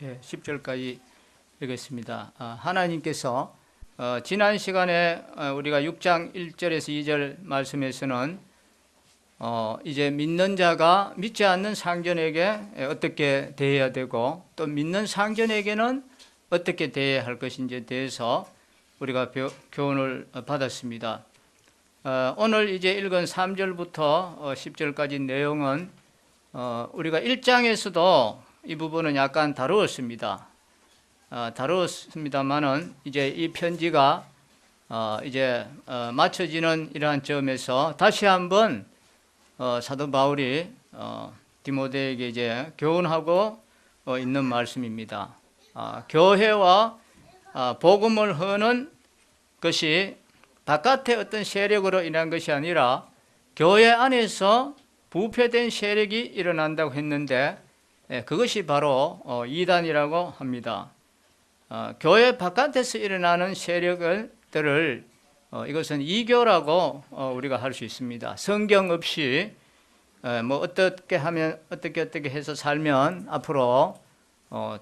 10절까지 읽겠습니다. 하나님께서 지난 시간에 우리가 6장 1절에서 2절 말씀에서는 이제 믿는 자가 믿지 않는 상전에게 어떻게 대해야 되고 또 믿는 상전에게는 어떻게 대해야 할 것인지에 대해서 우리가 교훈을 받았습니다. 오늘 이제 읽은 3절부터 10절까지 내용은 우리가 1장에서도 이 부분은 약간 다루었습니다만은 이제 이 편지가 이제 맞춰지는 이러한 점에서 다시 한번 사도 바울이 디모데에게 이제 교훈하고 있는 말씀입니다. 교회와 복음을 흐는 것이 바깥의 어떤 세력으로 인한 것이 아니라 교회 안에서 부패된 세력이 일어난다고 했는데 그것이 바로 이단이라고 합니다. 교회 바깥에서 일어나는 세력들을 이것은 이교라고 우리가 할 수 있습니다. 성경 없이 뭐 어떻게 하면 어떻게 해서 살면 앞으로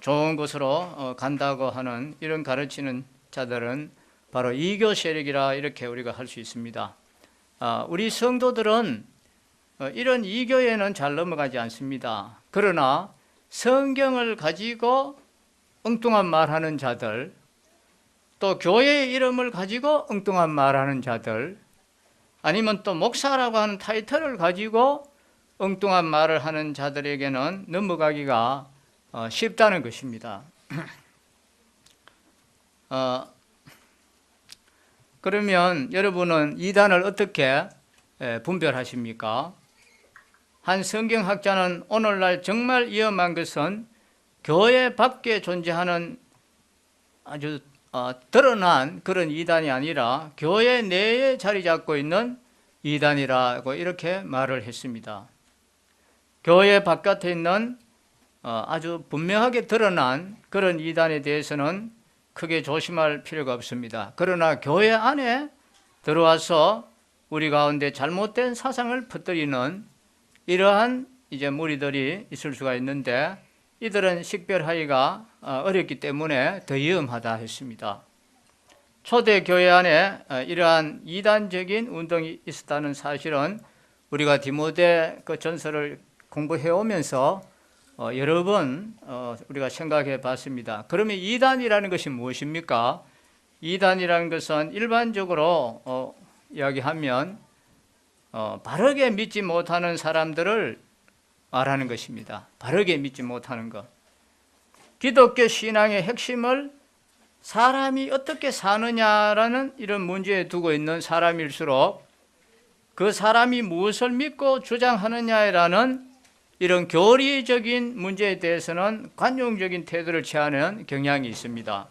좋은 곳으로 간다고 하는 이런 가르치는 자들은 바로 이교 세력이라 이렇게 우리가 할 수 있습니다. 우리 성도들은 이런 이교에는 잘 넘어가지 않습니다. 그러나 성경을 가지고 엉뚱한 말하는 자들, 또 교회의 이름을 가지고 엉뚱한 말하는 자들, 아니면 또 목사라고 하는 타이틀을 가지고 엉뚱한 말을 하는 자들에게는 넘어가기가 쉽다는 것입니다. 그러면 여러분은 이단을 어떻게 분별하십니까? 한 성경학자는 오늘날 정말 위험한 것은 교회 밖에 존재하는 아주 드러난 그런 이단이 아니라 교회 내에 자리 잡고 있는 이단이라고 이렇게 말을 했습니다. 교회 바깥에 있는 아주 분명하게 드러난 그런 이단에 대해서는 크게 조심할 필요가 없습니다. 그러나 교회 안에 들어와서 우리 가운데 잘못된 사상을 퍼뜨리는 이러한 이제 무리들이 있을 수가 있는데 이들은 식별하기가 어렵기 때문에 더 위험하다 했습니다. 초대 교회 안에 이러한 이단적인 운동이 있었다는 사실은 우리가 디모데 그 전서를 공부해 오면서 여러 번 우리가 생각해 봤습니다. 그러면 이단이라는 것이 무엇입니까? 이단이라는 것은 일반적으로 이야기하면 바르게 믿지 못하는 사람들을 말하는 것입니다. 바르게 믿지 못하는 것. 기독교 신앙의 핵심을 사람이 어떻게 사느냐라는 이런 문제에 두고 있는 사람일수록 그 사람이 무엇을 믿고 주장하느냐라는 이런 교리적인 문제에 대해서는 관용적인 태도를 취하는 경향이 있습니다.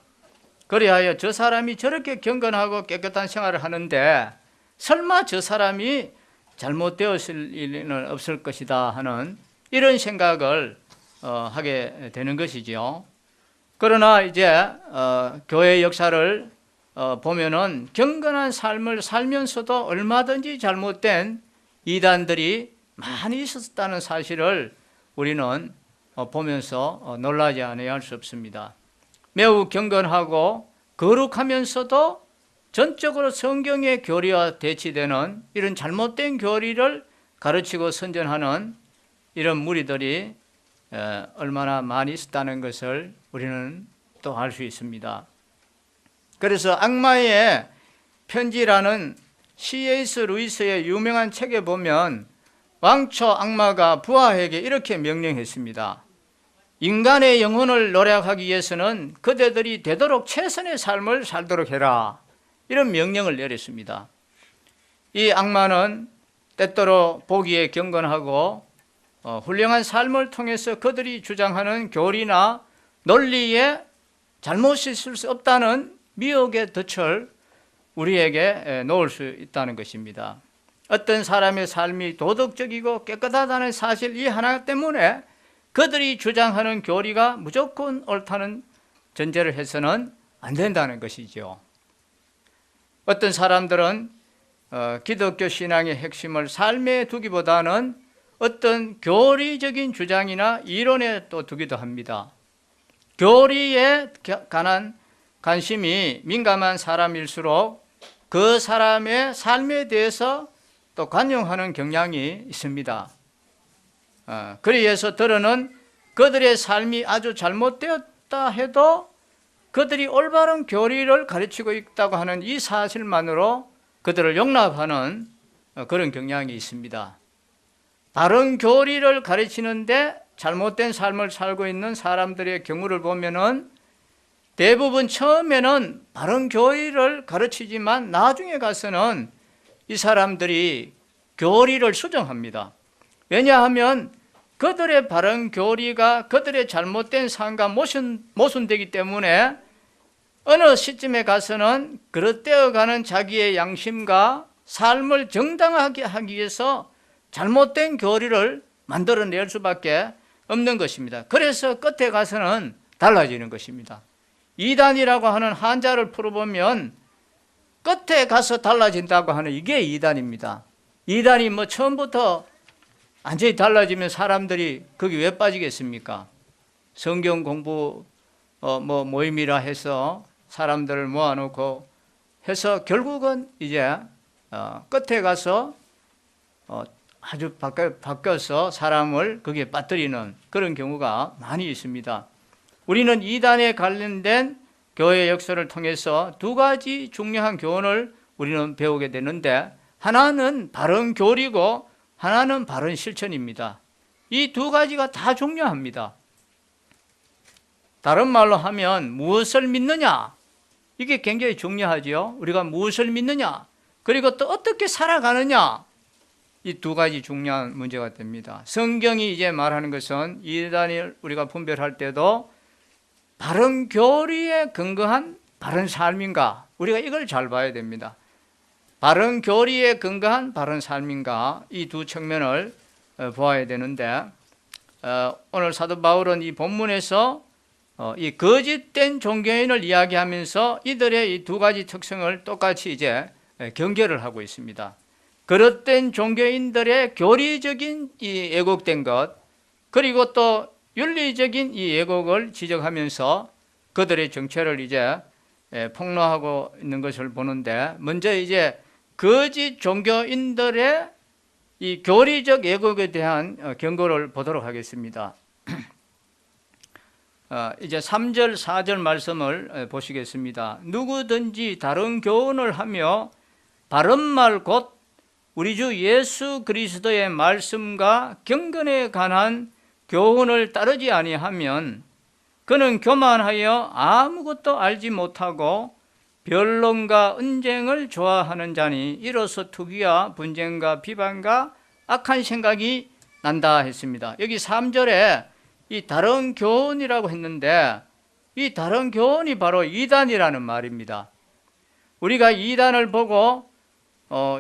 그리하여 저 사람이 저렇게 경건하고 깨끗한 생활을 하는데 설마 저 사람이 잘못되었을 일은 없을 것이다 하는 이런 생각을 하게 되는 것이죠. 그러나 이제 교회 역사를 보면은 경건한 삶을 살면서도 얼마든지 잘못된 이단들이 많이 있었다는 사실을 우리는 보면서 놀라지 않아야 할 수 없습니다. 매우 경건하고 거룩하면서도 전적으로 성경의 교리와 대치되는 이런 잘못된 교리를 가르치고 선전하는 이런 무리들이 얼마나 많이 있었다는 것을 우리는 또 알 수 있습니다. 그래서 악마의 편지라는 C.S. 루이스의 유명한 책에 보면 왕초 악마가 부하에게 이렇게 명령했습니다. 인간의 영혼을 노력하기 위해서는 그대들이 되도록 최선의 삶을 살도록 해라. 이런 명령을 내렸습니다. 이 악마는 때때로 보기에 경건하고 훌륭한 삶을 통해서 그들이 주장하는 교리나 논리에 잘못이 있을 수 없다는 미혹의 덫을 우리에게 놓을 수 있다는 것입니다. 어떤 사람의 삶이 도덕적이고 깨끗하다는 사실 이 하나 때문에 그들이 주장하는 교리가 무조건 옳다는 전제를 해서는 안 된다는 것이죠. 어떤 사람들은 기독교 신앙의 핵심을 삶에 두기보다는 어떤 교리적인 주장이나 이론에 또 두기도 합니다. 교리에 관한 관심이 민감한 사람일수록 그 사람의 삶에 대해서 또 관용하는 경향이 있습니다. 그래서 들어는 그들의 삶이 아주 잘못되었다 해도 그들이 올바른 교리를 가르치고 있다고 하는 이 사실만으로 그들을 용납하는 그런 경향이 있습니다. 바른 교리를 가르치는데 잘못된 삶을 살고 있는 사람들의 경우를 보면은 대부분 처음에는 바른 교리를 가르치지만 나중에 가서는 이 사람들이 교리를 수정합니다. 왜냐하면 그들의 바른 교리가 그들의 잘못된 삶과 모순되기 때문에 어느 시점에 가서는 그릇되어가는 자기의 양심과 삶을 정당하게 하기 위해서 잘못된 교리를 만들어낼 수밖에 없는 것입니다. 그래서 끝에 가서는 달라지는 것입니다. 이단이라고 하는 한자를 풀어보면 끝에 가서 달라진다고 하는 이게 이단입니다. 이단이 뭐 처음부터 완전히 달라지면 사람들이 거기 왜 빠지겠습니까? 성경 공부 모임이라 해서 사람들을 모아놓고 해서 결국은 이제 끝에 가서 아주 바뀌어서 사람을 거기에 빠뜨리는 그런 경우가 많이 있습니다. 우리는 이단에 관련된 교회 역사를 통해서 두 가지 중요한 교훈을 우리는 배우게 되는데, 하나는 바른 교리고 하나는 바른 실천입니다. 이 두 가지가 다 중요합니다. 다른 말로 하면 무엇을 믿느냐, 이게 굉장히 중요하죠. 우리가 무엇을 믿느냐, 그리고 또 어떻게 살아가느냐, 이 두 가지 중요한 문제가 됩니다. 성경이 이제 말하는 것은 이단을 우리가 분별할 때도 바른 교리에 근거한 바른 삶인가, 우리가 이걸 잘 봐야 됩니다. 바른 교리에 근거한 바른 삶인가, 이 두 측면을 보아야 되는데, 오늘 사도 바울은 이 본문에서 이 거짓된 종교인을 이야기하면서 이들의 이 두 가지 특성을 똑같이 이제 경계를 하고 있습니다. 그릇된 종교인들의 교리적인 이 왜곡된 것, 그리고 또 윤리적인 이 왜곡을 지적하면서 그들의 정체를 이제 폭로하고 있는 것을 보는데, 먼저 이제 거짓 종교인들의 이 교리적 왜곡에 대한 경고를 보도록 하겠습니다. 이제 3절, 4절 말씀을 보시겠습니다. 누구든지 다른 교훈을 하며 바른 말 곧 우리 주 예수 그리스도의 말씀과 경건에 관한 교훈을 따르지 아니하면 그는 교만하여 아무것도 알지 못하고 변론과 언쟁을 좋아하는 자니 이로써 투기와 분쟁과 비방과 악한 생각이 난다 했습니다. 여기 3절에 이 다른 교훈이라고 했는데, 이 다른 교훈이 바로 이단이라는 말입니다. 우리가 이단을 보고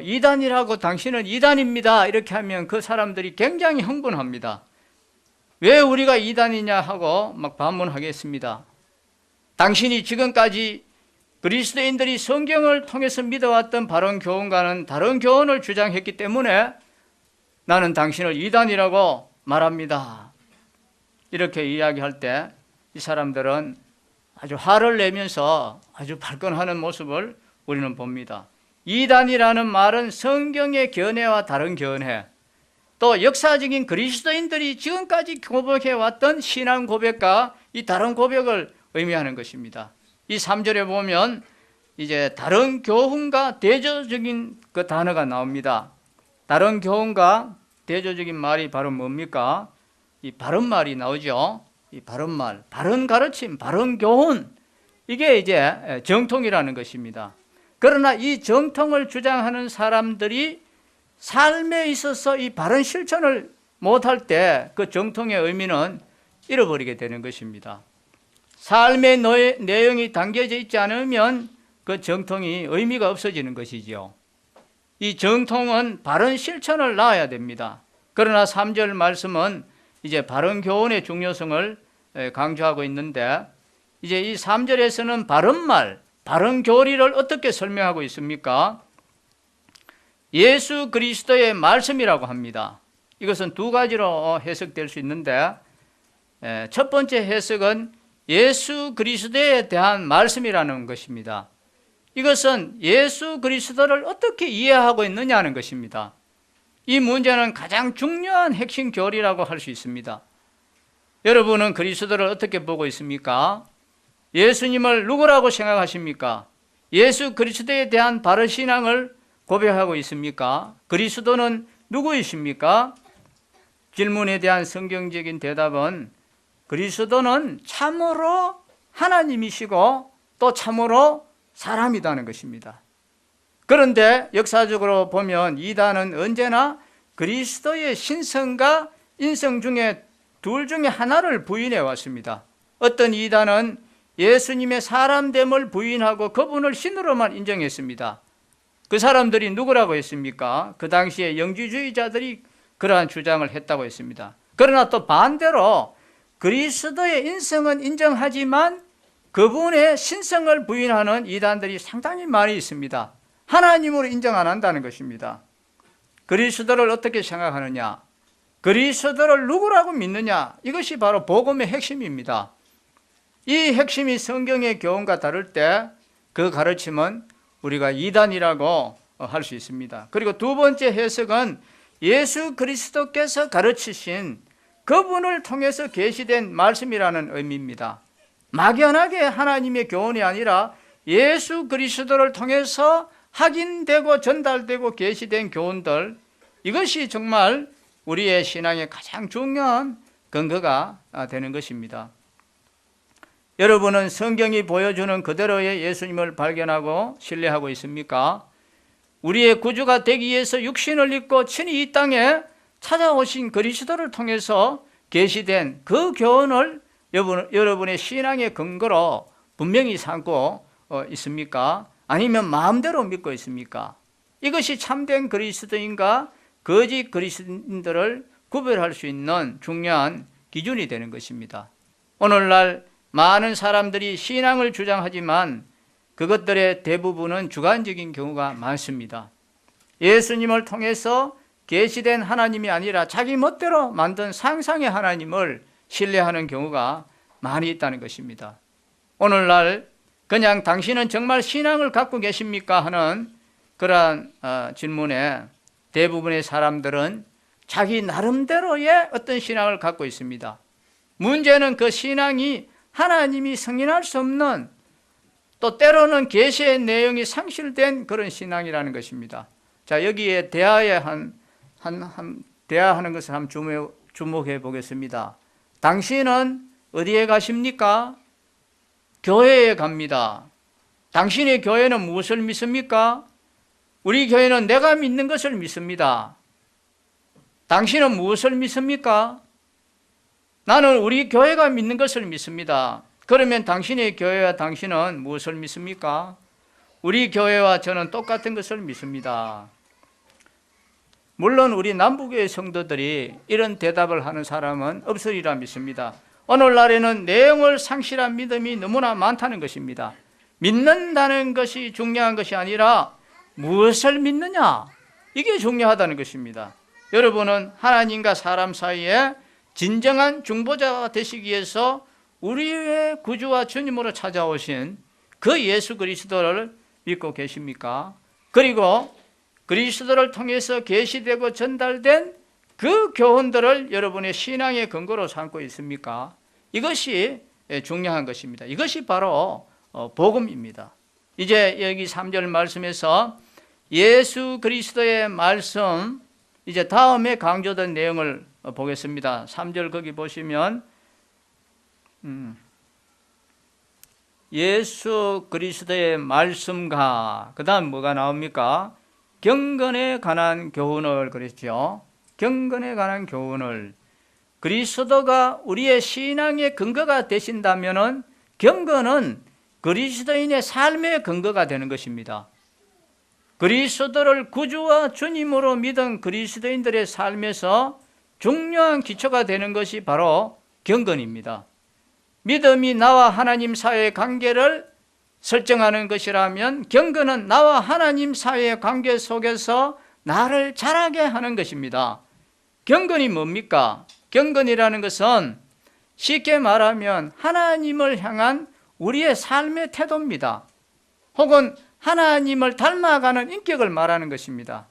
이단이라고 당신은 이단입니다 이렇게 하면 그 사람들이 굉장히 흥분합니다. 왜 우리가 이단이냐 하고 막 반문하겠습니다. 당신이 지금까지 그리스도인들이 성경을 통해서 믿어왔던 바른 교훈과는 다른 교훈을 주장했기 때문에 나는 당신을 이단이라고 말합니다. 이렇게 이야기할 때 이 사람들은 아주 화를 내면서 아주 발끈하는 모습을 우리는 봅니다. 이단이라는 말은 성경의 견해와 다른 견해, 또 역사적인 그리스도인들이 지금까지 고백해왔던 신앙 고백과 이 다른 고백을 의미하는 것입니다. 이 3절에 보면 이제 다른 교훈과 대조적인 그 단어가 나옵니다. 다른 교훈과 대조적인 말이 바로 뭡니까? 이 바른 말이 나오죠. 이 바른 말, 바른 가르침, 바른 교훈, 이게 이제 정통이라는 것입니다. 그러나 이 정통을 주장하는 사람들이 삶에 있어서 이 바른 실천을 못할 때 그 정통의 의미는 잃어버리게 되는 것입니다. 삶의 내용이 담겨져 있지 않으면 그 정통이 의미가 없어지는 것이죠. 이 정통은 바른 실천을 낳아야 됩니다. 그러나 3절 말씀은 이제 바른 교훈의 중요성을 강조하고 있는데, 이제 이 3절에서는 바른 말, 바른 교리를 어떻게 설명하고 있습니까? 예수 그리스도의 말씀이라고 합니다. 이것은 두 가지로 해석될 수 있는데, 첫 번째 해석은 예수 그리스도에 대한 말씀이라는 것입니다. 이것은 예수 그리스도를 어떻게 이해하고 있느냐는 것입니다. 이 문제는 가장 중요한 핵심 교리라고 할 수 있습니다. 여러분은 그리스도를 어떻게 보고 있습니까? 예수님을 누구라고 생각하십니까? 예수 그리스도에 대한 바른 신앙을 고백하고 있습니까? 그리스도는 누구이십니까? 질문에 대한 성경적인 대답은 그리스도는 참으로 하나님이시고 또 참으로 사람이라는 것입니다. 그런데 역사적으로 보면 이단은 언제나 그리스도의 신성과 인성 중에 둘 중에 하나를 부인해 왔습니다. 어떤 이단은 예수님의 사람됨을 부인하고 그분을 신으로만 인정했습니다. 그 사람들이 누구라고 했습니까? 그 당시에 영주주의자들이 그러한 주장을 했다고 했습니다. 그러나 또 반대로 그리스도의 인성은 인정하지만 그분의 신성을 부인하는 이단들이 상당히 많이 있습니다. 하나님으로 인정 안 한다는 것입니다. 그리스도를 어떻게 생각하느냐? 그리스도를 누구라고 믿느냐? 이것이 바로 복음의 핵심입니다. 이 핵심이 성경의 교훈과 다를 때 그 가르침은 우리가 이단이라고 할 수 있습니다. 그리고 두 번째 해석은 예수 그리스도께서 가르치신 그분을 통해서 계시된 말씀이라는 의미입니다. 막연하게 하나님의 교훈이 아니라 예수 그리스도를 통해서 확인되고 전달되고 계시된 교훈들, 이것이 정말 우리의 신앙의 가장 중요한 근거가 되는 것입니다. 여러분은 성경이 보여주는 그대로의 예수님을 발견하고 신뢰하고 있습니까? 우리의 구주가 되기 위해서 육신을 입고 친히 이 땅에 찾아오신 그리스도를 통해서 계시된 그 교훈을 여러분의 신앙의 근거로 분명히 삼고 있습니까? 아니면 마음대로 믿고 있습니까? 이것이 참된 그리스도인과 거짓 그리스도인들을 구별할 수 있는 중요한 기준이 되는 것입니다. 오늘날 많은 사람들이 신앙을 주장하지만 그것들의 대부분은 주관적인 경우가 많습니다. 예수님을 통해서 계시된 하나님이 아니라 자기 멋대로 만든 상상의 하나님을 신뢰하는 경우가 많이 있다는 것입니다. 오늘날 그냥 당신은 정말 신앙을 갖고 계십니까? 하는 그러한 질문에 대부분의 사람들은 자기 나름대로의 어떤 신앙을 갖고 있습니다. 문제는 그 신앙이 하나님이 승인할 수 없는, 또 때로는 계시의 내용이 상실된 그런 신앙이라는 것입니다. 자, 여기에 대하는 것을 한번 주목해 보겠습니다. 당신은 어디에 가십니까? 교회에 갑니다. 당신의 교회는 무엇을 믿습니까? 우리 교회는 내가 믿는 것을 믿습니다. 당신은 무엇을 믿습니까? 나는 우리 교회가 믿는 것을 믿습니다. 그러면 당신의 교회와 당신은 무엇을 믿습니까? 우리 교회와 저는 똑같은 것을 믿습니다. 물론 우리 남부교회 성도들이 이런 대답을 하는 사람은 없으리라 믿습니다. 오늘날에는 내용을 상실한 믿음이 너무나 많다는 것입니다. 믿는다는 것이 중요한 것이 아니라 무엇을 믿느냐, 이게 중요하다는 것입니다. 여러분은 하나님과 사람 사이에 진정한 중보자가 되시기 위해서 우리의 구주와 주님으로 찾아오신 그 예수 그리스도를 믿고 계십니까? 그리고 그리스도를 통해서 계시되고 전달된 그 교훈들을 여러분의 신앙의 근거로 삼고 있습니까? 이것이 중요한 것입니다. 이것이 바로 복음입니다. 이제 여기 3절 말씀에서 예수 그리스도의 말씀, 이제 다음에 강조된 내용을 보겠습니다. 3절 거기 보시면 예수 그리스도의 말씀과 그 다음 뭐가 나옵니까? 경건에 관한 교훈을 그랬죠. 경건에 관한 교훈을, 그리스도가 우리의 신앙의 근거가 되신다면은 경건은 그리스도인의 삶의 근거가 되는 것입니다. 그리스도를 구주와 주님으로 믿은 그리스도인들의 삶에서 중요한 기초가 되는 것이 바로 경건입니다. 믿음이 나와 하나님 사이의 관계를 설정하는 것이라면 경건은 나와 하나님 사이의 관계 속에서 나를 자라게 하는 것입니다. 경건이 뭡니까? 경건이라는 것은 쉽게 말하면 하나님을 향한 우리의 삶의 태도입니다. 혹은 하나님을 닮아가는 인격을 말하는 것입니다.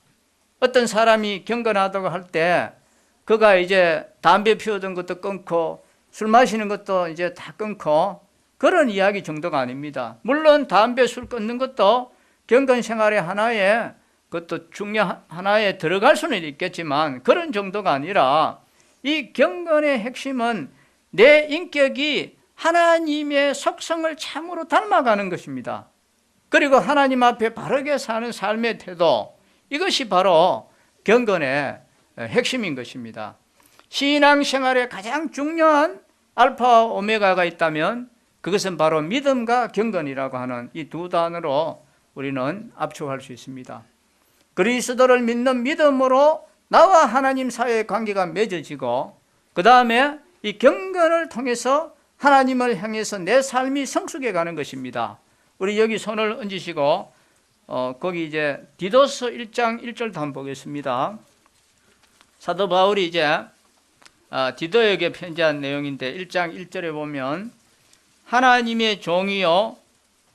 어떤 사람이 경건하다고 할 때 그가 이제 담배 피우던 것도 끊고 술 마시는 것도 이제 다 끊고 그런 이야기 정도가 아닙니다. 물론 담배, 술 끊는 것도 경건 생활의 하나의 그것도 중요 하나에 들어갈 수는 있겠지만 그런 정도가 아니라 이 경건의 핵심은 내 인격이 하나님의 속성을 참으로 닮아가는 것입니다. 그리고 하나님 앞에 바르게 사는 삶의 태도, 이것이 바로 경건의 핵심인 것입니다. 신앙생활에 가장 중요한 알파와 오메가가 있다면 그것은 바로 믿음과 경건이라고 하는 이 두 단어로 우리는 압축할 수 있습니다. 그리스도를 믿는 믿음으로 나와 하나님 사이의 관계가 맺어지고 그 다음에 이 경건을 통해서 하나님을 향해서 내 삶이 성숙해 가는 것입니다. 우리 여기 손을 얹으시고 거기 이제 디도서 1장 1절도 한번 보겠습니다. 사도 바울이 이제 디도에게 편지한 내용인데 1장 1절에 보면 하나님의 종이요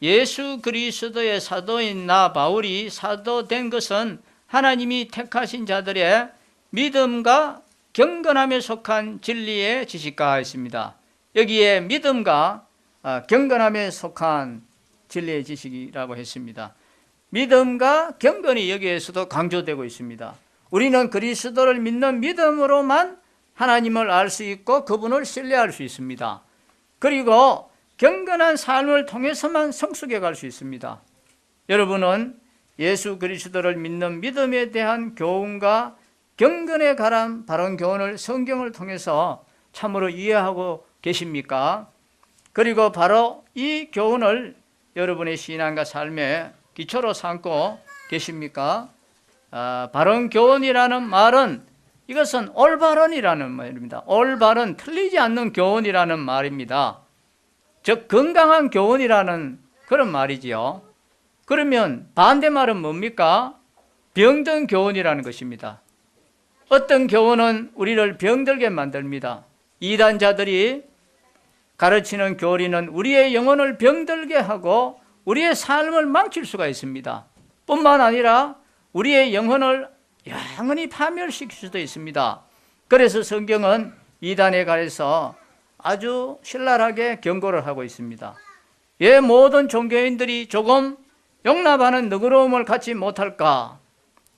예수 그리스도의 사도인 나 바울이 사도된 것은 하나님이 택하신 자들의 믿음과 경건함에 속한 진리의 지식과 있습니다. 여기에 믿음과 경건함에 속한 진리의 지식이라고 했습니다. 믿음과 경건이 여기에서도 강조되고 있습니다. 우리는 그리스도를 믿는 믿음으로만 하나님을 알 수 있고 그분을 신뢰할 수 있습니다. 그리고 경건한 삶을 통해서만 성숙해 갈 수 있습니다. 여러분은 예수 그리스도를 믿는 믿음에 대한 교훈과 경건에 관한 바른 교훈을 성경을 통해서 참으로 이해하고 계십니까? 그리고 바로 이 교훈을 여러분의 신앙과 삶의 기초로 삼고 계십니까? 바른 교훈이라는 말은 이것은 올바른이라는 말입니다. 올바른, 틀리지 않는 교훈이라는 말입니다. 즉 건강한 교훈이라는 그런 말이지요. 그러면 반대말은 뭡니까? 병든 교훈이라는 것입니다. 어떤 교훈은 우리를 병들게 만듭니다. 이단자들이 가르치는 교리는 우리의 영혼을 병들게 하고 우리의 삶을 망칠 수가 있습니다. 뿐만 아니라 우리의 영혼을 영원히 파멸시킬 수도 있습니다. 그래서 성경은 이단에 관해서 아주 신랄하게 경고를 하고 있습니다. 왜 모든 종교인들이 조금 용납하는 너그러움을 갖지 못할까?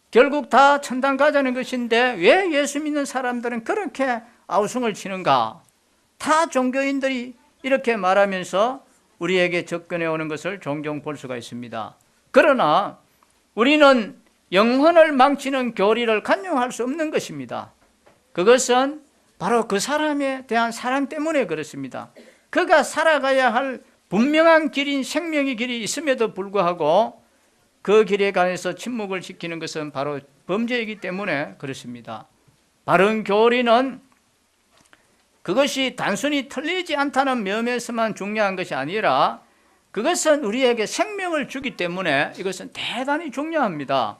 결국 다 천당 가자는 것인데 왜 예수 믿는 사람들은 그렇게 아우성을 치는가? 타 종교인들이 이렇게 말하면서 우리에게 접근해 오는 것을 종종 볼 수가 있습니다. 그러나 우리는 영혼을 망치는 교리를 간용할 수 없는 것입니다. 그것은 바로 그 사람에 대한 사랑 때문에 그렇습니다. 그가 살아가야 할 분명한 길인 생명의 길이 있음에도 불구하고 그 길에 관해서 침묵을 지키는 것은 바로 범죄이기 때문에 그렇습니다. 바른 교리는 그것이 단순히 틀리지 않다는 면에서만 중요한 것이 아니라 그것은 우리에게 생명을 주기 때문에 이것은 대단히 중요합니다.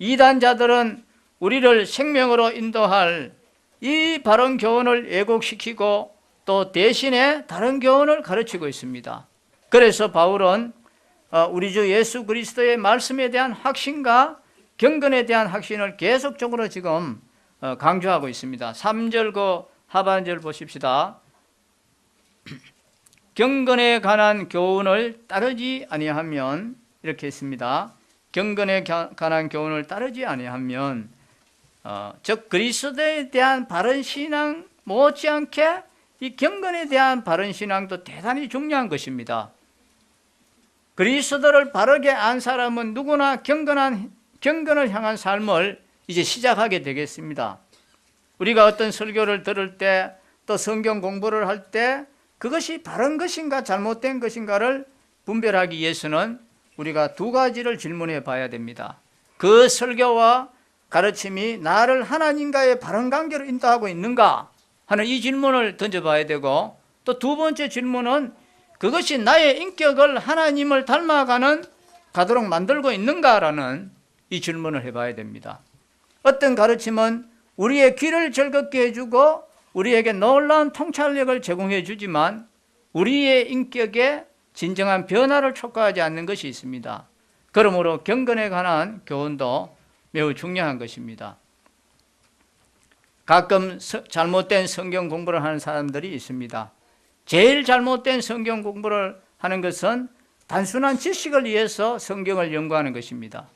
이단자들은 우리를 생명으로 인도할 이 바른 교훈을 왜곡시키고 또 대신에 다른 교훈을 가르치고 있습니다. 그래서 바울은 우리 주 예수 그리스도의 말씀에 대한 확신과 경건에 대한 확신을 계속적으로 지금 강조하고 있습니다. 3절 그 하반절 보십시다. 경건에 관한 교훈을 따르지 아니하면 이렇게 했습니다. 경건에 관한 교훈을 따르지 아니하면 즉 그리스도에 대한 바른 신앙 못지않게 이 경건에 대한 바른 신앙도 대단히 중요한 것입니다. 그리스도를 바르게 안 사람은 누구나 경건을 향한 삶을 이제 시작하게 되겠습니다. 우리가 어떤 설교를 들을 때 또 성경 공부를 할 때 그것이 바른 것인가 잘못된 것인가를 분별하기 위해서는 우리가 두 가지를 질문해 봐야 됩니다. 그 설교와 가르침이 나를 하나님과의 바른 관계로 인도하고 있는가 하는 이 질문을 던져봐야 되고, 또 두 번째 질문은 그것이 나의 인격을 하나님을 닮아가는 가도록 만들고 있는가라는 이 질문을 해봐야 됩니다. 어떤 가르침은 우리의 귀를 즐겁게 해주고 우리에게 놀라운 통찰력을 제공해 주지만 우리의 인격에 진정한 변화를 촉구하지 않는 것이 있습니다. 그러므로 경건에 관한 교훈도 매우 중요한 것입니다. 가끔 잘못된 성경 공부를 하는 사람들이 있습니다. 제일 잘못된 성경 공부를 하는 것은 단순한 지식을 위해서 성경을 연구하는 것입니다.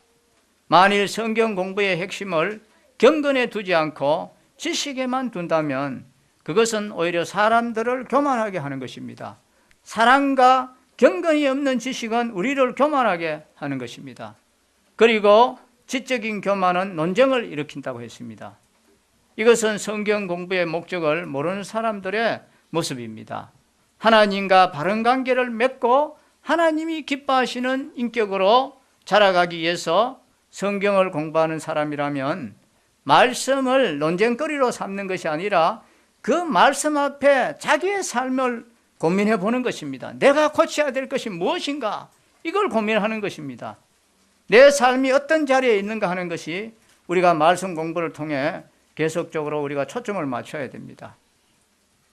만일 성경 공부의 핵심을 경건에 두지 않고 지식에만 둔다면 그것은 오히려 사람들을 교만하게 하는 것입니다. 사랑과 경건이 없는 지식은 우리를 교만하게 하는 것입니다. 그리고 지적인 교만은 논쟁을 일으킨다고 했습니다. 이것은 성경 공부의 목적을 모르는 사람들의 모습입니다. 하나님과 바른 관계를 맺고 하나님이 기뻐하시는 인격으로 자라가기 위해서 성경을 공부하는 사람이라면 말씀을 논쟁거리로 삼는 것이 아니라 그 말씀 앞에 자기의 삶을 고민해 보는 것입니다. 내가 고쳐야 될 것이 무엇인가? 이걸 고민하는 것입니다. 내 삶이 어떤 자리에 있는가 하는 것이 우리가 말씀 공부를 통해 계속적으로 우리가 초점을 맞춰야 됩니다.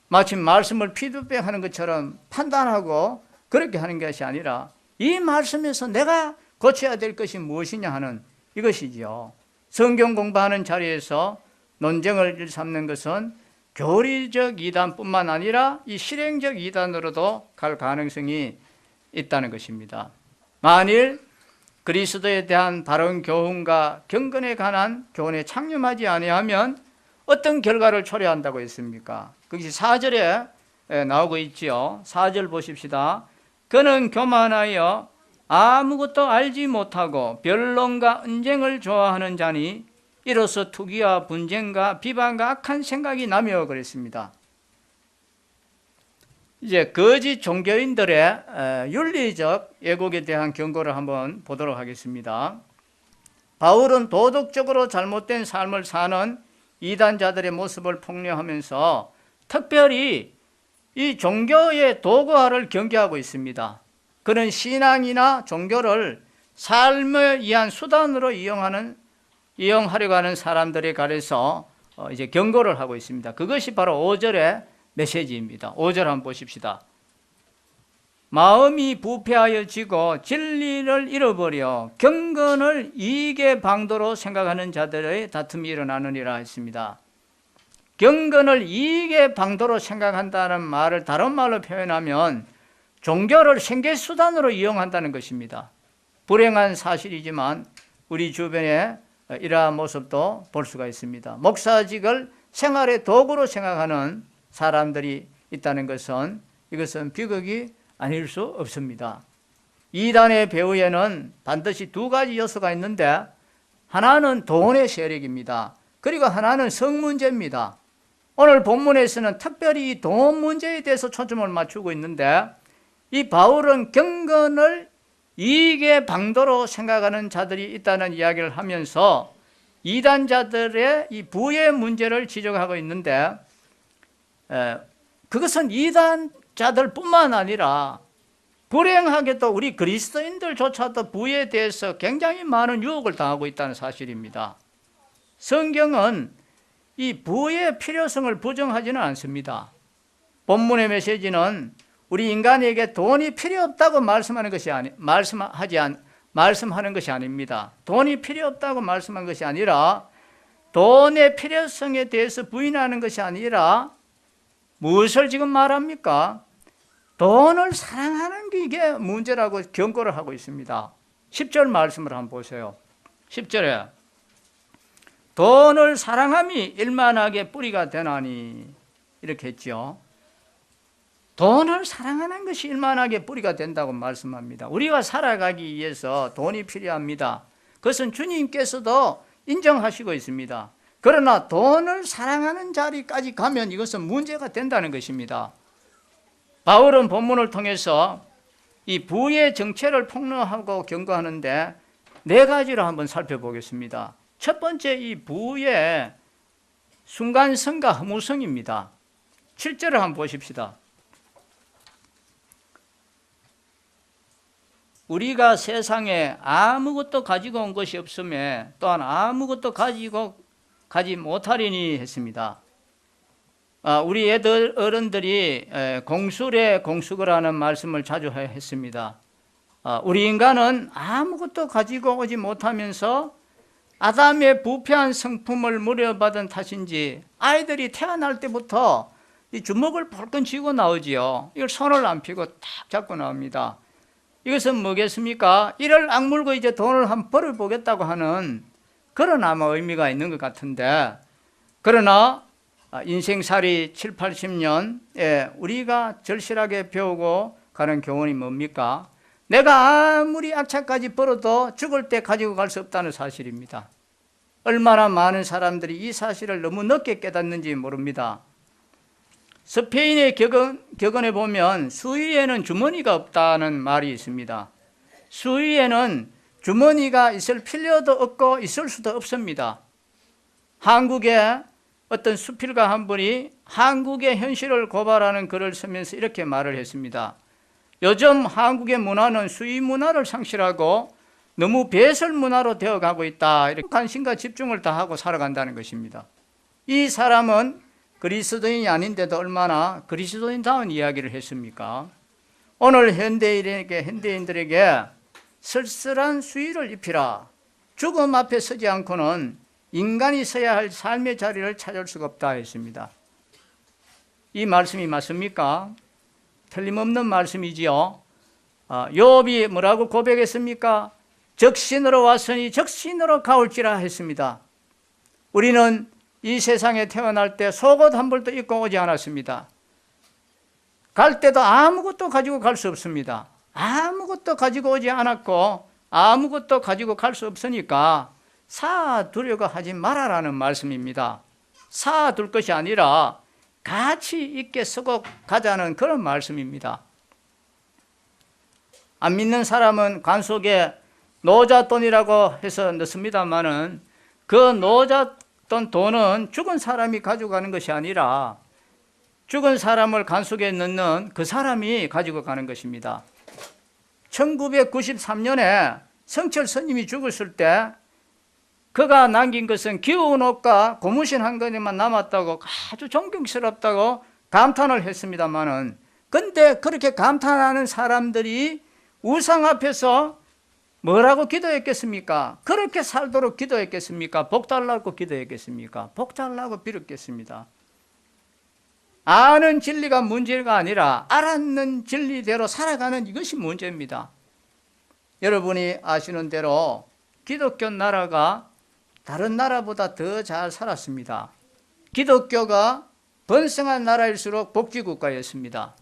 마치 말씀을 피드백하는 것처럼 판단하고 그렇게 하는 것이 아니라 이 말씀에서 내가 고쳐야 될 것이 무엇이냐 하는 이것이지요. 성경 공부하는 자리에서 논쟁을 일삼는 것은 교리적 이단뿐만 아니라 이 실행적 이단으로도 갈 가능성이 있다는 것입니다. 만일 그리스도에 대한 바른 교훈과 경건에 관한 교훈에 창념하지 아니하면 어떤 결과를 초래한다고 했습니까? 그것이 4절에 나오고 있지요. 4절 보십시다. 그는 교만하여 아무것도 알지 못하고 변론과 언쟁을 좋아하는 자니 이로써 투기와 분쟁과 비방과 악한 생각이 나며 그랬습니다. 이제 거짓 종교인들의 윤리적 왜곡에 대한 경고를 한번 보도록 하겠습니다. 바울은 도덕적으로 잘못된 삶을 사는 이단자들의 모습을 폭로하면서 특별히 이 종교의 도구화를 경계하고 있습니다. 그는 신앙이나 종교를 삶을 위한 수단으로 이용하려고 하는 사람들에 관해서 이제 경고를 하고 있습니다. 그것이 바로 5절의 메시지입니다. 5절 한번 보십시다. 마음이 부패하여 지고 진리를 잃어버려 경건을 이익의 방도로 생각하는 자들의 다툼이 일어나느니라 했습니다. 경건을 이익의 방도로 생각한다는 말을 다른 말로 표현하면 종교를 생계수단으로 이용한다는 것입니다. 불행한 사실이지만 우리 주변에 이러한 모습도 볼 수가 있습니다. 목사직을 생활의 도구로 생각하는 사람들이 있다는 것은 이것은 비극이 아닐 수 없습니다. 이단의 배후에는 반드시 두 가지 요소가 있는데 하나는 돈의 세력입니다. 그리고 하나는 성 문제입니다. 오늘 본문에서는 특별히 이 돈 문제에 대해서 초점을 맞추고 있는데 이 바울은 경건을 이익의 방도로 생각하는 자들이 있다는 이야기를 하면서 이단자들의 이 부의 문제를 지적하고 있는데 그것은 이단자들뿐만 아니라 불행하게도 우리 그리스도인들조차도 부에 대해서 굉장히 많은 유혹을 당하고 있다는 사실입니다. 성경은 이 부의 필요성을 부정하지는 않습니다. 본문의 메시지는 우리 인간에게 돈이 필요 없다고 말씀하는 것이 말씀하는 것이 아닙니다. 돈이 필요 없다고 말씀한 것이 아니라 돈의 필요성에 대해서 부인하는 것이 아니라 무엇을 지금 말합니까? 돈을 사랑하는 게 이게 문제라고 경고를 하고 있습니다. 10절 말씀을 한번 보세요. 10절에 돈을 사랑함이 일만하게 뿌리가 되나니 이렇게 했죠. 돈을 사랑하는 것이 일만하게 뿌리가 된다고 말씀합니다. 우리가 살아가기 위해서 돈이 필요합니다. 그것은 주님께서도 인정하시고 있습니다. 그러나 돈을 사랑하는 자리까지 가면 이것은 문제가 된다는 것입니다. 바울은 본문을 통해서 이 부의 정체를 폭로하고 경고하는데 네 가지로 한번 살펴보겠습니다. 첫 번째, 이 부의 순간성과 허무성입니다. 7절을 한번 보십시다. 우리가 세상에 아무것도 가지고 온 것이 없음에 또한 아무것도 가지 못하리니 했습니다. 우리 애들 어른들이 공술에 공수거라는 말씀을 자주 했습니다. 우리 인간은 아무것도 가지고 오지 못하면서 아담의 부패한 성품을 물려받은 탓인지 아이들이 태어날 때부터 이 주먹을 벌건 쥐고 나오지요. 이걸 손을 안 펴고 탁 잡고 나옵니다. 이것은 뭐겠습니까? 이를 악물고 이제 돈을 한번 벌어보겠다고 하는 그런 아마 의미가 있는 것 같은데, 그러나 인생살이 7, 80년에 우리가 절실하게 배우고 가는 교훈이 뭡니까? 내가 아무리 악착까지 벌어도 죽을 때 가지고 갈 수 없다는 사실입니다. 얼마나 많은 사람들이 이 사실을 너무 늦게 깨닫는지 모릅니다. 스페인의 격언에 보면 수위에는 주머니가 없다는 말이 있습니다. 수위에는 주머니가 있을 필요도 없고 있을 수도 없습니다. 한국의 어떤 수필가 한 분이 한국의 현실을 고발하는 글을 쓰면서 이렇게 말을 했습니다. 요즘 한국의 문화는 수위 문화를 상실하고 너무 배설 문화로 되어가고 있다. 이렇게 관심과 집중을 다하고 살아간다는 것입니다. 이 사람은 그리스도인이 아닌데도 얼마나 그리스도인다운 이야기를 했습니까? 오늘 현대인들에게 쓸쓸한 수위를 입히라. 죽음 앞에 서지 않고는 인간이 서야 할 삶의 자리를 찾을 수가 없다 했습니다. 이 말씀이 맞습니까? 틀림없는 말씀이지요. 욥이 뭐라고 고백했습니까? 적신으로 왔으니 적신으로 가올지라 했습니다. 우리는 이 세상에 태어날 때 속옷 한 벌도 입고 오지 않았습니다. 갈 때도 아무것도 가지고 갈 수 없습니다. 아무것도 가지고 오지 않았고 아무것도 가지고 갈 수 없으니까 사두려고 하지 말아라는 말씀입니다. 사둘 것이 아니라 가치 있게 쓰고 가자는 그런 말씀입니다. 안 믿는 사람은 관속에 노잣돈이라고 해서 넣습니다만은 그 노잣돈 돈은 죽은 사람이 가지고 가는 것이 아니라 죽은 사람을 관속에 넣는 그 사람이 가지고 가는 것입니다. 1993년에 성철 스님이 죽었을 때 그가 남긴 것은 귀여운 옷과 고무신 한 건에만 남았다고 아주 존경스럽다고 감탄을 했습니다마는, 근데 그렇게 감탄하는 사람들이 우상 앞에서 뭐라고 기도했겠습니까? 그렇게 살도록 기도했겠습니까? 복 달라고 기도했겠습니까? 복 달라고 빌었겠습니다. 아는 진리가 문제가 아니라 알았는 진리대로 살아가는 이것이 문제입니다. 여러분이 아시는 대로 기독교 나라가 다른 나라보다 더 잘 살았습니다. 기독교가 번성한 나라일수록 복지국가였습니다.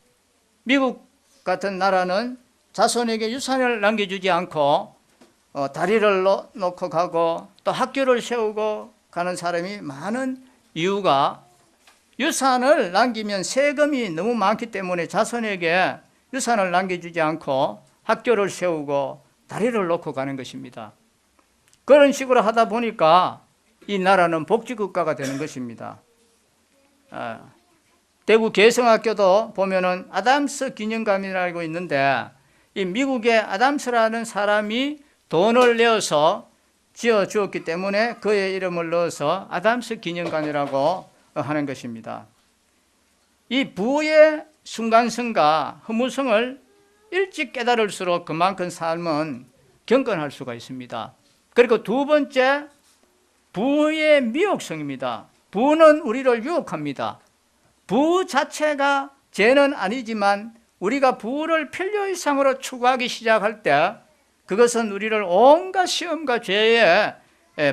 미국 같은 나라는 자손에게 유산을 남겨주지 않고 다리를 놓고 가고 또 학교를 세우고 가는 사람이 많은 이유가 유산을 남기면 세금이 너무 많기 때문에 자손에게 유산을 남겨주지 않고 학교를 세우고 다리를 놓고 가는 것입니다. 그런 식으로 하다 보니까 이 나라는 복지국가가 되는 것입니다. 대구 개성학교도 보면은 아담스 기념관이라고 있는데 이 미국의 아담스라는 사람이 돈을 내어서 지어 주었기 때문에 그의 이름을 넣어서 아담스 기념관이라고 하는 것입니다. 이 부의 순간성과 허무성을 일찍 깨달을수록 그만큼 삶은 경건할 수가 있습니다. 그리고 두 번째, 부의 미혹성입니다. 부는 우리를 유혹합니다. 부 자체가 죄는 아니지만 우리가 부를 필요 이상으로 추구하기 시작할 때 그것은 우리를 온갖 시험과 죄에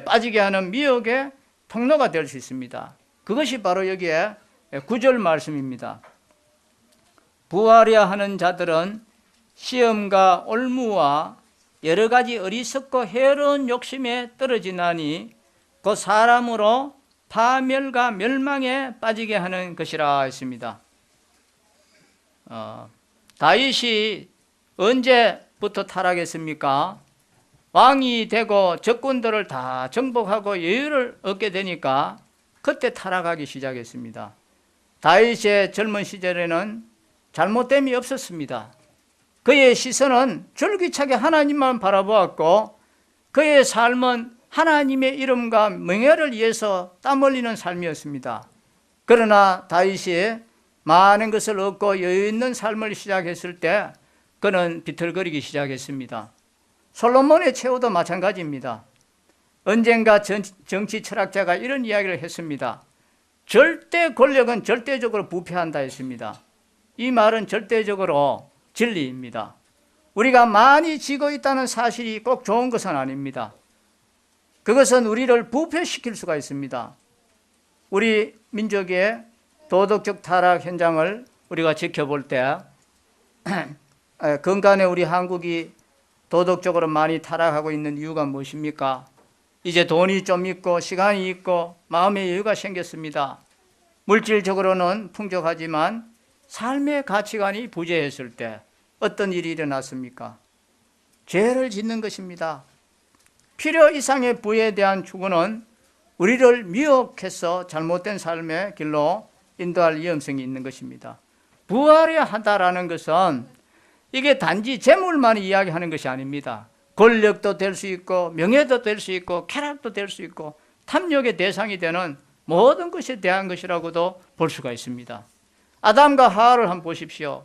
빠지게 하는 미혹의 통로가 될 수 있습니다. 그것이 바로 여기에 9절 말씀입니다. 부하려 하는 자들은 시험과 올무와 여러 가지 어리석고 해로운 욕심에 떨어지나니 그 사람으로 파멸과 멸망에 빠지게 하는 것이라 했습니다. 다윗이 언제부터 타락했습니까? 왕이 되고 적군들을 다 정복하고 여유를 얻게 되니까 그때 타락하기 시작했습니다. 다윗의 젊은 시절에는 잘못됨이 없었습니다. 그의 시선은 줄기차게 하나님만 바라보았고 그의 삶은 하나님의 이름과 명예를 위해서 땀 흘리는 삶이었습니다. 그러나 다윗이 많은 것을 얻고 여유 있는 삶을 시작했을 때 그는 비틀거리기 시작했습니다. 솔로몬의 최후도 마찬가지입니다. 언젠가 정치 철학자가 이런 이야기를 했습니다. 절대 권력은 절대적으로 부패한다 했습니다. 이 말은 절대적으로 진리입니다. 우리가 많이 쥐고 있다는 사실이 꼭 좋은 것은 아닙니다. 그것은 우리를 부패시킬 수가 있습니다. 우리 민족의 도덕적 타락 현장을 우리가 지켜볼 때 근간에 우리 한국이 도덕적으로 많이 타락하고 있는 이유가 무엇입니까? 이제 돈이 좀 있고 시간이 있고 마음의 여유가 생겼습니다. 물질적으로는 풍족하지만 삶의 가치관이 부재했을 때 어떤 일이 일어났습니까? 죄를 짓는 것입니다. 필요 이상의 부에 대한 추구는 우리를 미혹해서 잘못된 삶의 길로 인도할 위험성이 있는 것입니다. 부하려 하다라는 것은 이게 단지 재물만 이야기하는 것이 아닙니다. 권력도 될 수 있고 명예도 될 수 있고 쾌락도 될 수 있고 탐욕의 대상이 되는 모든 것에 대한 것이라고도 볼 수가 있습니다. 아담과 하와를 한번 보십시오.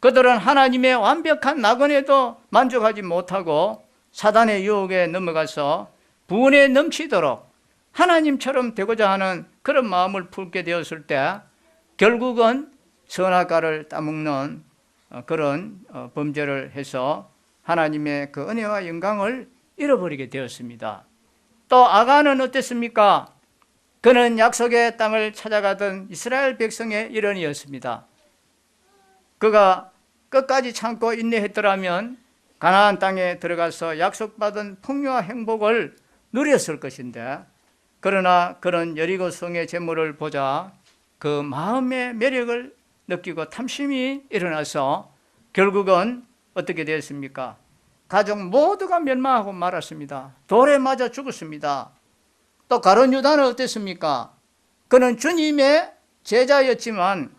그들은 하나님의 완벽한 낙원에도 만족하지 못하고 사단의 유혹에 넘어가서 분에 넘치도록 하나님처럼 되고자 하는 그런 마음을 품게 되었을 때 결국은 선악과를 따먹는 그런 범죄를 해서 하나님의 그 은혜와 영광을 잃어버리게 되었습니다. 또 아간은 어땠습니까? 그는 약속의 땅을 찾아가던 이스라엘 백성의 일원이었습니다. 그가 끝까지 참고 인내했더라면 가나안 땅에 들어가서 약속받은 풍요와 행복을 누렸을 것인데, 그러나 그는 여리고 성의 재물을 보자 그 마음의 매력을 느끼고 탐심이 일어나서 결국은 어떻게 되었습니까? 가족 모두가 멸망하고 말았습니다. 돌에 맞아 죽었습니다. 또 가룟 유다는 어땠습니까? 그는 주님의 제자였지만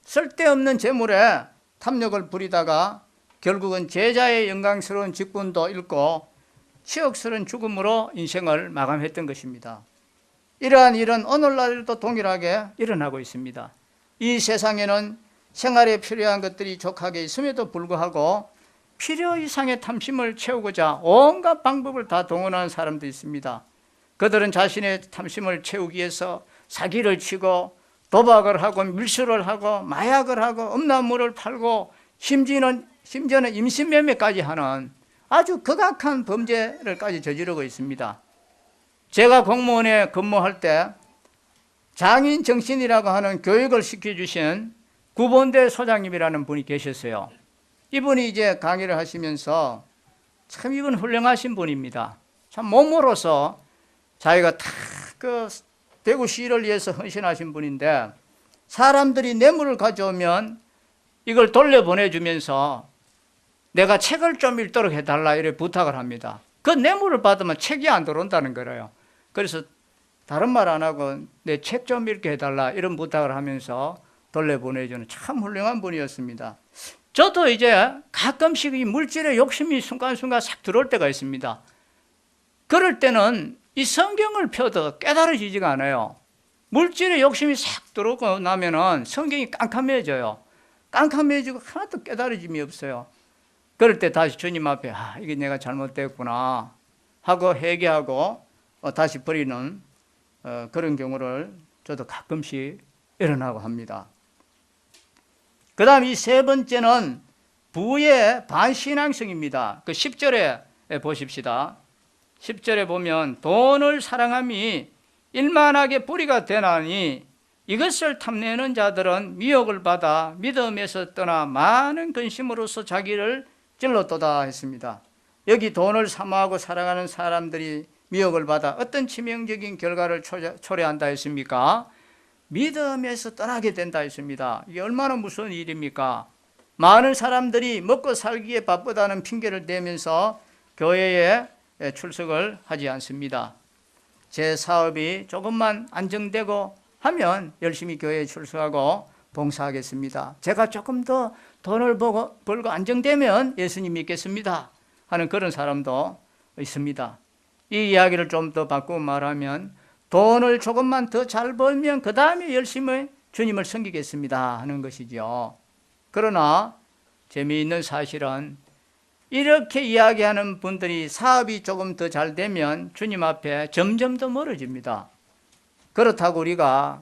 쓸데없는 재물에 탐욕을 부리다가 결국은 제자의 영광스러운 직분도 잃고 치욕스러운 죽음으로 인생을 마감했던 것입니다. 이러한 일은 오늘날에도 동일하게 일어나고 있습니다. 이 세상에는 생활에 필요한 것들이 족하게 있음에도 불구하고 필요 이상의 탐심을 채우고자 온갖 방법을 다 동원하는 사람도 있습니다. 그들은 자신의 탐심을 채우기 위해서 사기를 치고 도박을 하고 밀수를 하고 마약을 하고 음란물을 팔고 심지어는 임신매매까지 하는 아주 극악한 범죄를까지 저지르고 있습니다. 제가 공무원에 근무할 때 장인 정신이라고 하는 교육을 시켜주신 구본대 소장님이라는 분이 계셨어요. 이분이 이제 강의를 하시면서 참 이분 훌륭하신 분입니다. 참 몸으로서 자기가 다 그 대구시를 위해서 헌신하신 분인데, 사람들이 뇌물을 가져오면 이걸 돌려보내주면서 내가 책을 좀 읽도록 해달라 이렇게 부탁을 합니다. 그 뇌물을 받으면 책이 안 들어온다는 거예요. 그래서 다른 말 안 하고 내 책 좀 읽게 해달라 이런 부탁을 하면서 돌려보내주는 참 훌륭한 분이었습니다. 저도 이제 가끔씩 이 물질의 욕심이 순간순간 싹 들어올 때가 있습니다. 그럴 때는 이 성경을 펴도 깨달아지지가 않아요. 물질의 욕심이 싹 들어오고 나면은 성경이 깜깜해져요. 깜깜해지고 하나도 깨달아짐이 없어요. 그럴 때 다시 주님 앞에 이게 내가 잘못됐구나 하고 회개하고 다시 버리는 그런 경우를 저도 가끔씩 일어나고 합니다. 그 다음 이 세 번째는 부의 반신앙성입니다. 그 10절에 보십시다. 10절에 보면 돈을 사랑함이 일만하게 뿌리가 되나니 이것을 탐내는 자들은 미혹을 받아 믿음에서 떠나 많은 근심으로서 자기를 찔렀도다 했습니다. 여기 돈을 사모하고 사랑하는 사람들이 미혹을 받아 어떤 치명적인 결과를 초래한다 했습니까? 믿음에서 떠나게 된다 했습니다. 이게 얼마나 무서운 일입니까? 많은 사람들이 먹고 살기에 바쁘다는 핑계를 대면서 교회에 출석을 하지 않습니다. 제 사업이 조금만 안정되고 하면 열심히 교회에 출석하고 봉사하겠습니다. 제가 조금 더 돈을 벌고 안정되면 예수님 믿겠습니다 하는 그런 사람도 있습니다. 이 이야기를 좀 더 바꾸고 말하면 돈을 조금만 더 잘 벌면 그 다음에 열심히 주님을 섬기겠습니다 하는 것이죠. 그러나 재미있는 사실은 이렇게 이야기하는 분들이 사업이 조금 더 잘 되면 주님 앞에 점점 더 멀어집니다. 그렇다고 우리가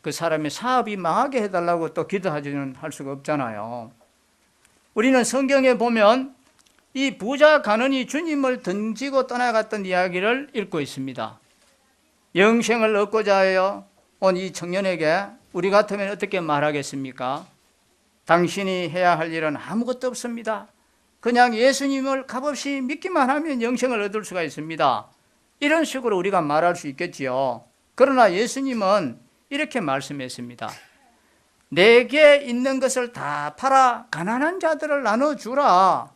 그 사람의 사업이 망하게 해달라고 또 기도하지는 할 수가 없잖아요. 우리는 성경에 보면 이 부자 가난이 주님을 던지고 떠나갔던 이야기를 읽고 있습니다. 영생을 얻고자 하여 온 이 청년에게 우리 같으면 어떻게 말하겠습니까? 당신이 해야 할 일은 아무것도 없습니다. 그냥 예수님을 값없이 믿기만 하면 영생을 얻을 수가 있습니다. 이런 식으로 우리가 말할 수 있겠지요. 그러나 예수님은 이렇게 말씀했습니다. 내게 있는 것을 다 팔아 가난한 자들을 나눠주라.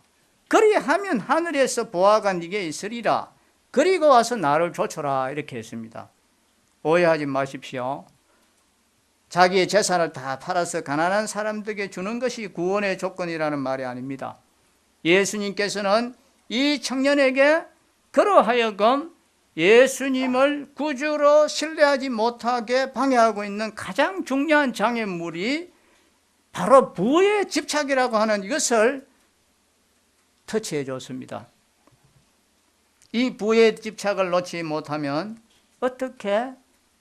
그리하면 하늘에서 보아가 네게 있으리라. 그리고 와서 나를 좇아라. 이렇게 했습니다. 오해하지 마십시오. 자기의 재산을 다 팔아서 가난한 사람들에게 주는 것이 구원의 조건이라는 말이 아닙니다. 예수님께서는 이 청년에게 그러하여금 예수님을 구주로 신뢰하지 못하게 방해하고 있는 가장 중요한 장애물이 바로 부의 집착이라고 하는 이것을 터치해 줬습니다. 이 부의 집착을 놓지 못하면 어떻게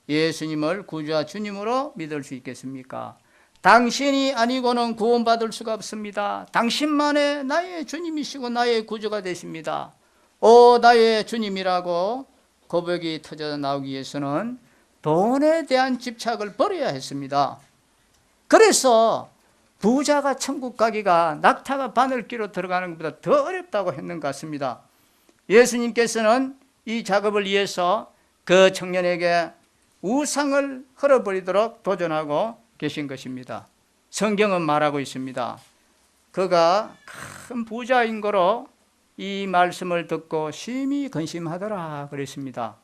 예수님을 구주와 주님으로 믿을 수 있겠습니까? 당신이 아니고는 구원받을 수가 없습니다. 당신만의 나의 주님이시고 나의 구주가 되십니다. 오 나의 주님이라고 고백이 터져 나오기 위해서는 돈에 대한 집착을 버려야 했습니다. 그래서 부자가 천국 가기가 낙타가 바늘귀로 들어가는 것보다 더 어렵다고 했는 것 같습니다. 예수님께서는 이 작업을 위해서 그 청년에게 우상을 헐어버리도록 도전하고 계신 것입니다. 성경은 말하고 있습니다. 그가 큰 부자인 거로 이 말씀을 듣고 심히 근심하더라 그랬습니다.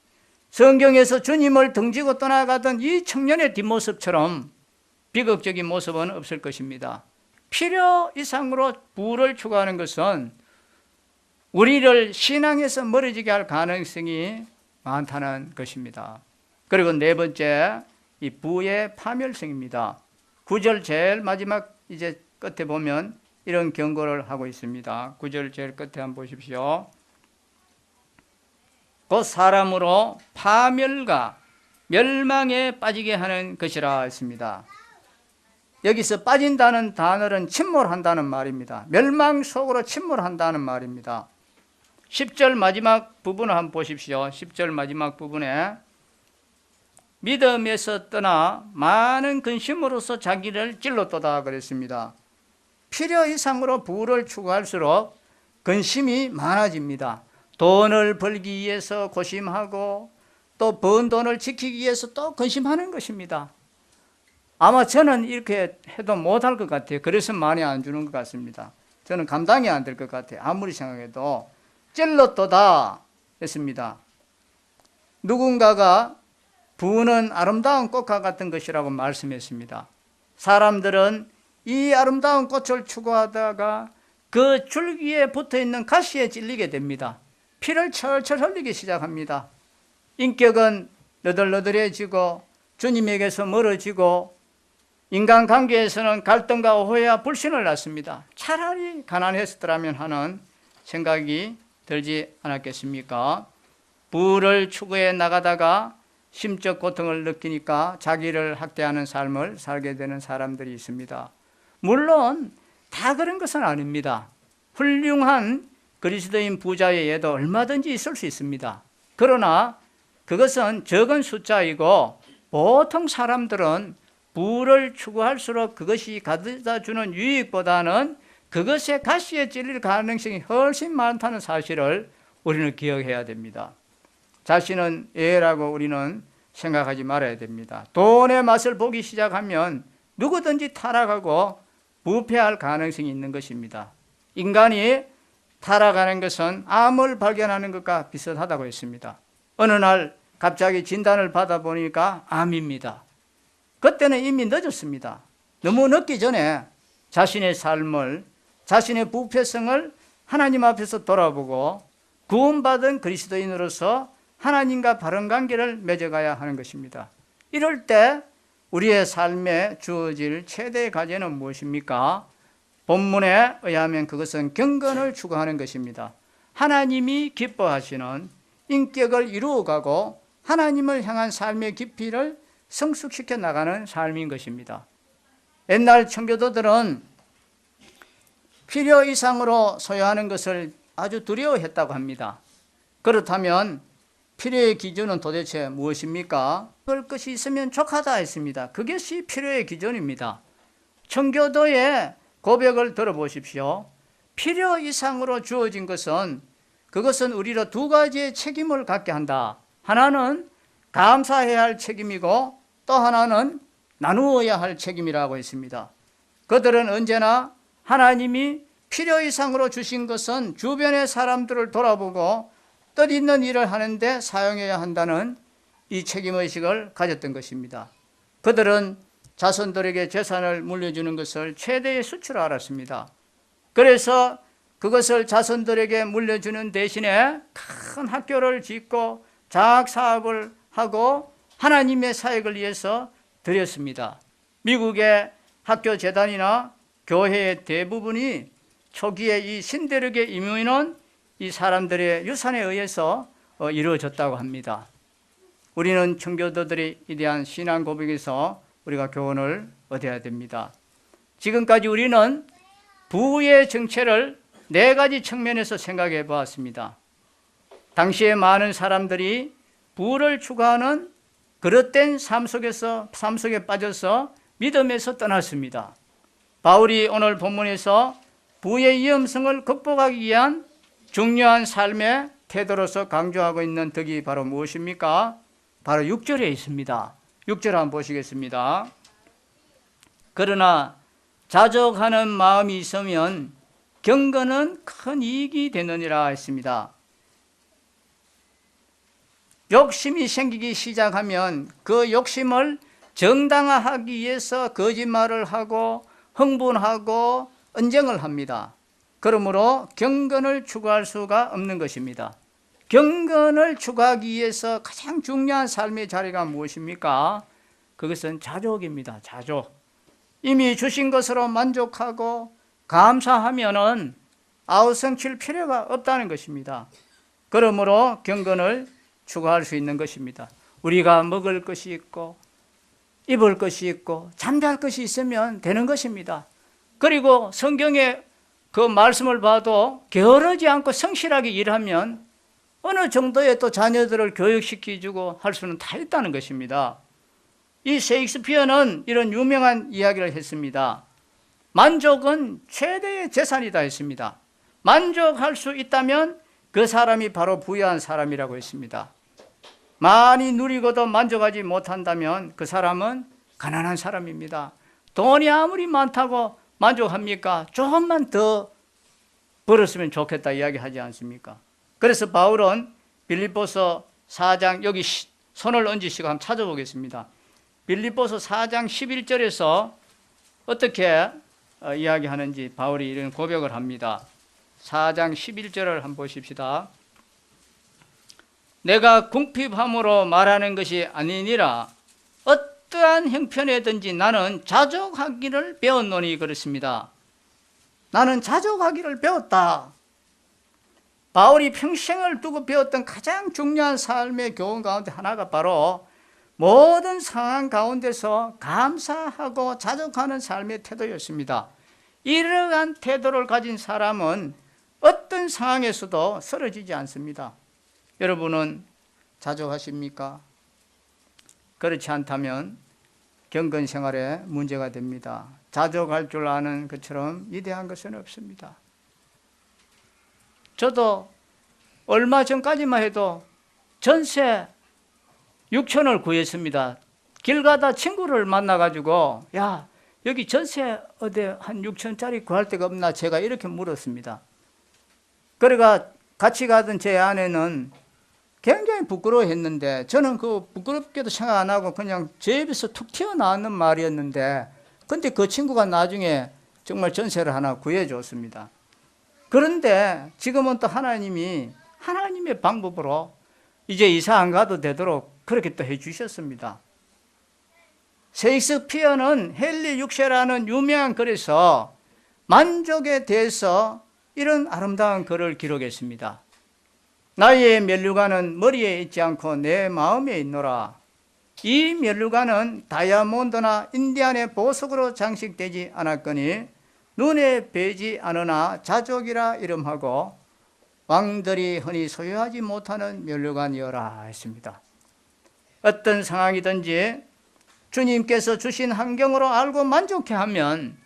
성경에서 주님을 등지고 떠나가던 이 청년의 뒷모습처럼 비극적인 모습은 없을 것입니다. 필요 이상으로 부를 추구하는 것은 우리를 신앙에서 멀어지게 할 가능성이 많다는 것입니다. 그리고 네 번째, 이 부의 파멸성입니다. 9절 제일 마지막 이제 끝에 보면 이런 경고를 하고 있습니다. 9절 제일 끝에 한번 보십시오. 곧 사람으로 파멸과 멸망에 빠지게 하는 것이라 했습니다. 여기서 빠진다는 단어는 침몰한다는 말입니다. 멸망 속으로 침몰한다는 말입니다. 10절 마지막 부분을 한번 보십시오. 10절 마지막 부분에 믿음에서 떠나 많은 근심으로서 자기를 찔렀도다 그랬습니다. 필요 이상으로 부를 추구할수록 근심이 많아집니다. 돈을 벌기 위해서 고심하고 또 번 돈을 지키기 위해서 또 근심하는 것입니다. 아마 저는 이렇게 해도 못할 것 같아요. 그래서 많이 안 주는 것 같습니다. 저는 감당이 안 될 것 같아요. 아무리 생각해도. 찔렀도다 했습니다. 누군가가 부는 아름다운 꽃과 같은 것이라고 말씀했습니다. 사람들은 이 아름다운 꽃을 추구하다가 그 줄기에 붙어있는 가시에 찔리게 됩니다. 피를 철철 흘리기 시작합니다. 인격은 너덜너덜해지고 주님에게서 멀어지고 인간관계에서는 갈등과 오해와 불신을 낳습니다. 차라리 가난했었더라면 하는 생각이 들지 않았겠습니까? 부를 추구해 나가다가 심적 고통을 느끼니까 자기를 학대하는 삶을 살게 되는 사람들이 있습니다. 물론 다 그런 것은 아닙니다. 훌륭한 그리스도인 부자의 예도 얼마든지 있을 수 있습니다. 그러나 그것은 적은 숫자이고 보통 사람들은 부를 추구할수록 그것이 가져다 주는 유익보다는 그것의 가시에 찔릴 가능성이 훨씬 많다는 사실을 우리는 기억해야 됩니다. 자신은 예라고 우리는 생각하지 말아야 됩니다. 돈의 맛을 보기 시작하면 누구든지 타락하고 부패할 가능성이 있는 것입니다. 인간이 타락하는 것은 암을 발견하는 것과 비슷하다고 했습니다. 어느 날 갑자기 진단을 받아보니까 암입니다. 그때는 이미 늦었습니다. 너무 늦기 전에 자신의 삶을, 자신의 부패성을 하나님 앞에서 돌아보고 구원받은 그리스도인으로서 하나님과 바른 관계를 맺어가야 하는 것입니다. 이럴 때 우리의 삶에 주어질 최대의 과제는 무엇입니까? 본문에 의하면 그것은 경건을 추구하는 것입니다. 하나님이 기뻐하시는 인격을 이루어가고 하나님을 향한 삶의 깊이를 성숙시켜 나가는 삶인 것입니다. 옛날 청교도들은 필요 이상으로 소유하는 것을 아주 두려워했다고 합니다. 그렇다면 필요의 기준은 도대체 무엇입니까? 그럴 것이 있으면 족하다 했습니다. 그것이 필요의 기준입니다. 청교도의 고백을 들어보십시오. 필요 이상으로 주어진 것은 그것은 우리로 두 가지의 책임을 갖게 한다. 하나는 감사해야 할 책임이고 또 하나는 나누어야 할 책임이라고 했습니다. 그들은 언제나 하나님이 필요 이상으로 주신 것은 주변의 사람들을 돌아보고 뜻있는 일을 하는데 사용해야 한다는 이 책임의식을 가졌던 것입니다. 그들은 자손들에게 재산을 물려주는 것을 최대의 수치로 알았습니다. 그래서 그것을 자손들에게 물려주는 대신에 큰 학교를 짓고 장학사업을 하고 하나님의 사역을 위해서 드렸습니다. 미국의 학교 재단이나 교회의 대부분이 초기에 이 신대륙의 이민은 이 사람들의 유산에 의해서 이루어졌다고 합니다. 우리는 청교도들의 이대한 신앙 고백에서 우리가 교훈을 얻어야 됩니다. 지금까지 우리는 부의 정체를 네 가지 측면에서 생각해 보았습니다. 당시에 많은 사람들이 부를 추구하는 그릇된 삶 속에 빠져서 믿음에서 떠났습니다. 바울이 오늘 본문에서 부의 위험성을 극복하기 위한 중요한 삶의 태도로서 강조하고 있는 덕이 바로 무엇입니까? 바로 6절에 있습니다. 6절 한번 보시겠습니다. 그러나 자족하는 마음이 있으면 경건은 큰 이익이 되느니라 했습니다. 욕심이 생기기 시작하면 그 욕심을 정당화하기 위해서 거짓말을 하고 흥분하고 언쟁을 합니다. 그러므로 경건을 추구할 수가 없는 것입니다. 경건을 추구하기 위해서 가장 중요한 삶의 자리가 무엇입니까? 그것은 자족입니다. 자족. 이미 주신 것으로 만족하고 감사하면은 아우성칠 필요가 없다는 것입니다. 그러므로 경건을 추구할 수 있는 것입니다. 우리가 먹을 것이 있고 입을 것이 있고 잠잘 것이 있으면 되는 것입니다. 그리고 성경의 그 말씀을 봐도 게으르지 않고 성실하게 일하면 어느 정도의 또 자녀들을 교육시켜주고 할 수는 다 있다는 것입니다. 이 셰익스피어는 이런 유명한 이야기를 했습니다. 만족은 최대의 재산이다 했습니다. 만족할 수 있다면 그 사람이 바로 부유한 사람이라고 했습니다. 많이 누리고도 만족하지 못한다면 그 사람은 가난한 사람입니다. 돈이 아무리 많다고 만족합니까? 조금만 더 벌었으면 좋겠다 이야기하지 않습니까? 그래서 바울은 빌립보서 4장 여기 손을 얹으시고 한번 찾아보겠습니다. 빌립보서 4장 11절에서 어떻게 이야기하는지 바울이 이런 고백을 합니다. 4장 11절을 한번 보십시다. 내가 궁핍함으로 말하는 것이 아니니라 어떠한 형편에든지 나는 자족하기를 배웠노니 그렇습니다. 나는 자족하기를 배웠다. 바울이 평생을 두고 배웠던 가장 중요한 삶의 교훈 가운데 하나가 바로 모든 상황 가운데서 감사하고 자족하는 삶의 태도였습니다. 이러한 태도를 가진 사람은 어떤 상황에서도 쓰러지지 않습니다. 여러분은 자족하십니까? 그렇지 않다면 경건 생활에 문제가 됩니다. 자족할 줄 아는 것처럼 위대한 것은 없습니다. 저도 얼마 전까지만 해도 전세 6천을 구했습니다. 길 가다 친구를 만나가지고 야 여기 전세 어디 한 6천짜리 구할 데가 없나 제가 이렇게 물었습니다. 그러니까 같이 가던 제 아내는 굉장히 부끄러워했는데 저는 그 부끄럽게도 생각 안 하고 그냥 제 입에서 툭 튀어나오는 말이었는데 근데 그 친구가 나중에 정말 전세를 하나 구해줬습니다. 그런데 지금은 또 하나님이 하나님의 방법으로 이제 이사 안 가도 되도록 그렇게 또 해주셨습니다. 셰익스피어는 헨리 6세라는 유명한 글에서 만족에 대해서 이런 아름다운 글을 기록했습니다. 나의 면류관은 머리에 있지 않고 내 마음에 있노라. 이 면류관은 다이아몬드나 인디안의 보석으로 장식되지 않았거니 눈에 뵈지 않으나 자족이라 이름하고 왕들이 흔히 소유하지 못하는 면류관이어라 했습니다. 어떤 상황이든지 주님께서 주신 환경으로 알고 만족해하면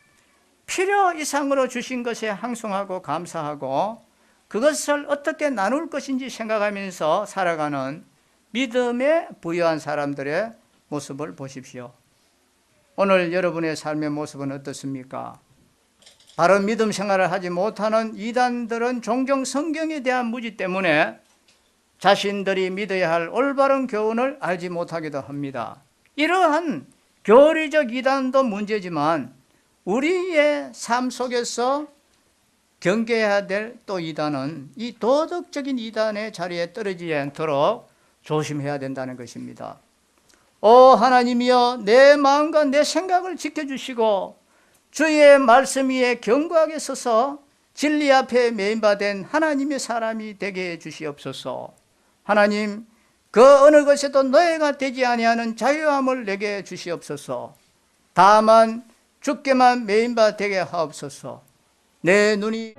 필요 이상으로 주신 것에 항송하고 감사하고 그것을 어떻게 나눌 것인지 생각하면서 살아가는 믿음에 부유한 사람들의 모습을 보십시오. 오늘 여러분의 삶의 모습은 어떻습니까? 바른 믿음 생활을 하지 못하는 이단들은 종종 성경에 대한 무지 때문에 자신들이 믿어야 할 올바른 교훈을 알지 못하기도 합니다. 이러한 교리적 이단도 문제지만 우리의 삶 속에서 경계해야 될 또 이단은 이 도덕적인 이단의 자리에 떨어지지 않도록 조심해야 된다는 것입니다. 오 하나님이여, 내 마음과 내 생각을 지켜주시고 주의 말씀 위에 견고하게 서서 진리 앞에 메인바된 하나님의 사람이 되게 해 주시옵소서. 하나님, 그 어느 것에도 노예가 되지 아니하는 자유함을 내게 주시옵소서. 다만 주께만 메인바 되게 하옵소서. 내 눈이